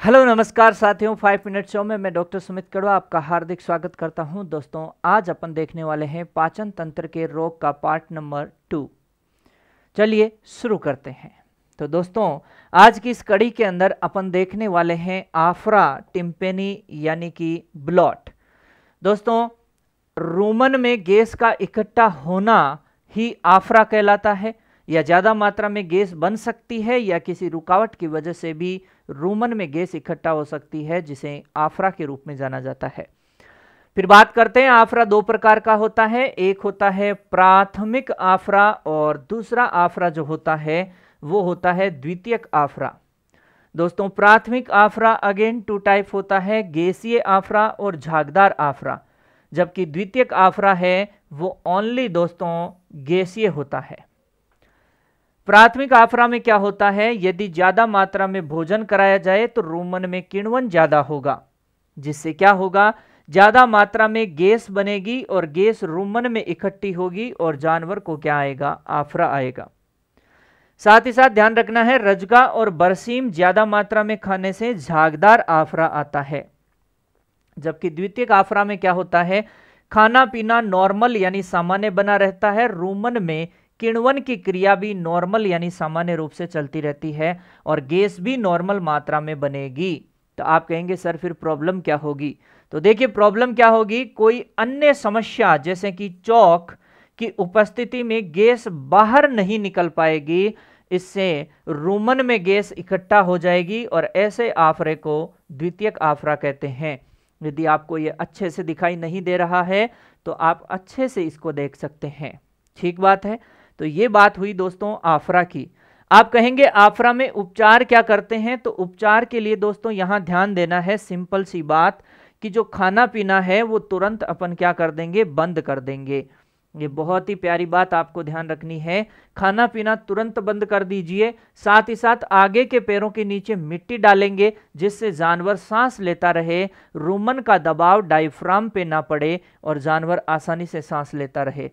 Hello नमस्कार साथियों, 5 minute show में मैं डॉक्टर सुमित कड़वा आपका हार्दिक स्वागत करता हूं। दोस्तों, आज अपन देखने वाले हैं पाचन तंत्र के रोग का पार्ट नंबर 2। चलिए शुरू करते हैं। तो दोस्तों, आज की इस कड़ी के अंदर अपन देखने वाले हैं आफरा टिम्पेनी यानी कि ब्लॉट। दोस्तों, रूमन में गैस का इकट्ठा होना ही आफरा कहलाता है, या ज़्यादा मात्रा में गैस बन सकती है या किसी रुकावट की वजह से भी रूमन में गैस इकट्ठा हो सकती है, जिसे आफरा के रूप में जाना जाता है। फिर बात करते हैं, आफरा दो प्रकार का होता है। एक होता है प्राथमिक आफरा और दूसरा आफरा जो होता है वो होता है द्वितीयक आफरा। दोस्तों, प्राथमिक आफरा अगेन 2 टाइप होता है, गैसीय आफरा और झागदार आफरा, जबकि द्वितीयक आफरा है वो ओनली दोस्तों गैसीय होता है। प्राथमिक आफरा में क्या होता है, यदि ज्यादा मात्रा में भोजन कराया जाए तो रूमन में किण्वन ज्यादा होगा, जिससे क्या होगा, ज्यादा मात्रा में गैस बनेगी और गैस रूमन में इकट्ठी होगी और जानवर को क्या आएगा, आफरा आएगा। साथ ही साथ ध्यान रखना है, रजगा और बरसीम ज्यादा मात्रा में खाने से झागदार आफरा आता है। जबकि द्वितीयक आफरा में क्या होता है, खाना पीना नॉर्मल यानी सामान्य बना रहता है, रूमन में किण्वन की क्रिया भी नॉर्मल यानी सामान्य रूप से चलती रहती है और गैस भी नॉर्मल मात्रा में बनेगी। तो आप कहेंगे सर फिर प्रॉब्लम क्या होगी? तो देखिए प्रॉब्लम क्या होगी, कोई अन्य समस्या जैसे कि चौक की उपस्थिति में गैस बाहर नहीं निकल पाएगी, इससे रूमन में गैस इकट्ठा हो जाएगी और ऐसे आफरे को द्वितीयक आफरा कहते हैं। यदि आपको ये अच्छे से दिखाई नहीं दे रहा है तो आप अच्छे से इसको देख सकते हैं। ठीक बात है। तो ये बात हुई दोस्तों आफरा की। आप कहेंगे आफरा में उपचार क्या करते हैं? तो उपचार के लिए दोस्तों यहां ध्यान देना है, सिंपल सी बात, कि जो खाना पीना है वो तुरंत अपन क्या कर देंगे, बंद कर देंगे। ये बहुत ही प्यारी बात आपको ध्यान रखनी है, खाना पीना तुरंत बंद कर दीजिए। साथ ही साथ आगे के पैरों के नीचे मिट्टी डालेंगे, जिससे जानवर सांस लेता रहे, रूमन का दबाव डायफ्राम पे ना पड़े और जानवर आसानी से सांस लेता रहे।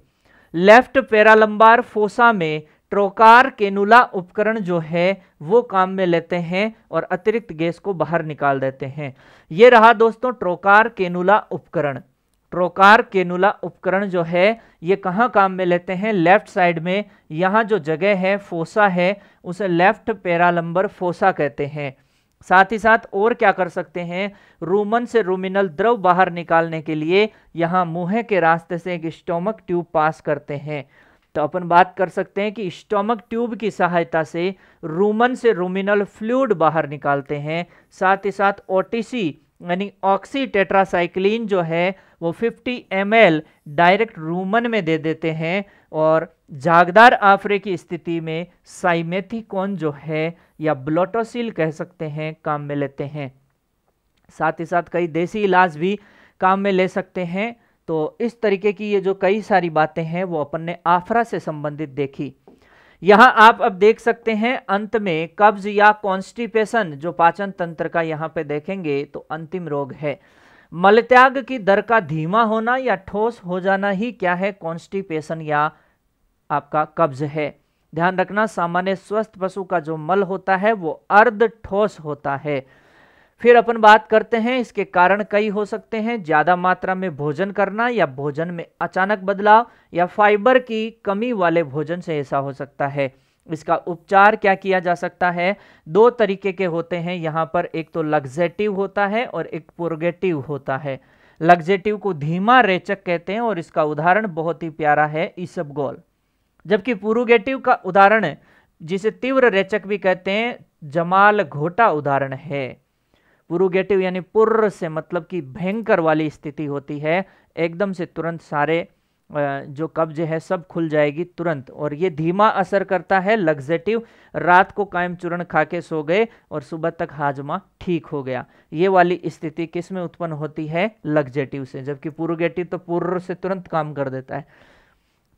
लेफ्ट पैरालंबार फोसा में ट्रोकार केनुला उपकरण जो है वो काम में लेते हैं और अतिरिक्त गैस को बाहर निकाल देते हैं। ये रहा दोस्तों ट्रोकार केनुला उपकरण। ट्रोकार केनुला उपकरण जो है ये कहाँ काम में लेते हैं, लेफ्ट साइड में, यहाँ जो जगह है फोसा है उसे लेफ्ट पैरालंबर फोसा कहते हैं। साथ ही साथ और क्या कर सकते हैं, रूमन से रूमिनल द्रव बाहर निकालने के लिए यहां मुंह के रास्ते से एक स्टोमक ट्यूब पास करते हैं। तो अपन बात कर सकते हैं कि स्टोमक ट्यूब की सहायता से रूमन से रूमिनल फ्लूइड बाहर निकालते हैं। साथ ही साथ ओटीसी यानी ऑक्सी टेट्रासाइक्लिन जो है वो 50 ml डायरेक्ट रूमन में दे देते हैं और झागदार आफरे की स्थिति में साइमेथिकोन जो है या ब्लोटोसिल कह सकते हैं काम में लेते हैं। साथ ही साथ कई देसी इलाज भी काम में ले सकते हैं। तो इस तरीके की ये जो कई सारी बातें हैं वो अपन ने आफरा से संबंधित देखी। यहां आप अब देख सकते हैं अंत में कब्ज या कॉन्स्टिपेशन जो पाचन तंत्र का यहां पे देखेंगे तो अंतिम रोग है। मलत्याग की दर का धीमा होना या ठोस हो जाना ही क्या है, कॉन्स्टिपेशन या आपका कब्ज है। ध्यान रखना, सामान्य स्वस्थ पशु का जो मल होता है वो अर्ध ठोस होता है। फिर अपन बात करते हैं, इसके कारण कई हो सकते हैं, ज्यादा मात्रा में भोजन करना या भोजन में अचानक बदलाव या फाइबर की कमी वाले भोजन से ऐसा हो सकता है। इसका उपचार क्या किया जा सकता है, 2 तरीके के होते हैं यहाँ पर, एक तो लग्जेटिव होता है और एक पुर्गेटिव होता है। लग्जेटिव को धीमा रेचक कहते हैं और इसका उदाहरण बहुत ही प्यारा है ईसबगोल, जबकि पुरुगेटिव का उदाहरण जिसे तीव्र रेचक भी कहते हैं जमाल घोटा उदाहरण है। पुरुगेटिव यानी पुर्र से मतलब कि भयंकर वाली स्थिति होती है, एकदम से तुरंत सारे जो कब्ज है सब खुल जाएगी तुरंत, और ये धीमा असर करता है। लग्जेटिव, रात को कायम चूर्ण खा के सो गए और सुबह तक हाजमा ठीक हो गया, ये वाली स्थिति किस में उत्पन्न होती है, लग्जेटिव से, जबकि पुरुगेटिव तो पुर्र से तुरंत काम कर देता है।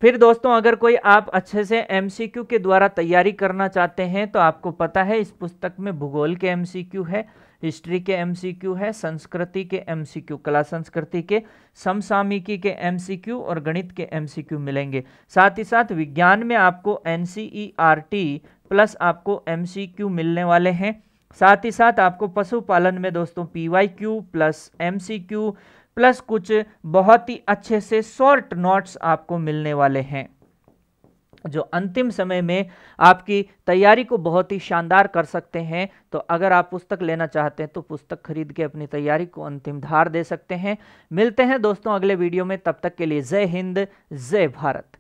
फिर दोस्तों अगर कोई आप अच्छे से एमसीक्यू के द्वारा तैयारी करना चाहते हैं तो आपको पता है इस पुस्तक में भूगोल के एमसीक्यू है, हिस्ट्री के एमसीक्यू है, संस्कृति के एमसीक्यू, कला संस्कृति के, समसामयिकी के एमसीक्यू और गणित के एमसीक्यू मिलेंगे। साथ ही साथ विज्ञान में आपको एनसीईआरटी प्लस आपको एमसीक्यू मिलने वाले हैं। साथ ही साथ आपको पशुपालन में दोस्तों PYQ प्लस MCQ प्लस कुछ बहुत ही अच्छे से शॉर्ट नोट्स आपको मिलने वाले हैं, जो अंतिम समय में आपकी तैयारी को बहुत ही शानदार कर सकते हैं। तो अगर आप पुस्तक लेना चाहते हैं तो पुस्तक खरीद के अपनी तैयारी को अंतिम धार दे सकते हैं। मिलते हैं दोस्तों अगले वीडियो में, तब तक के लिए जय हिंद, जय भारत।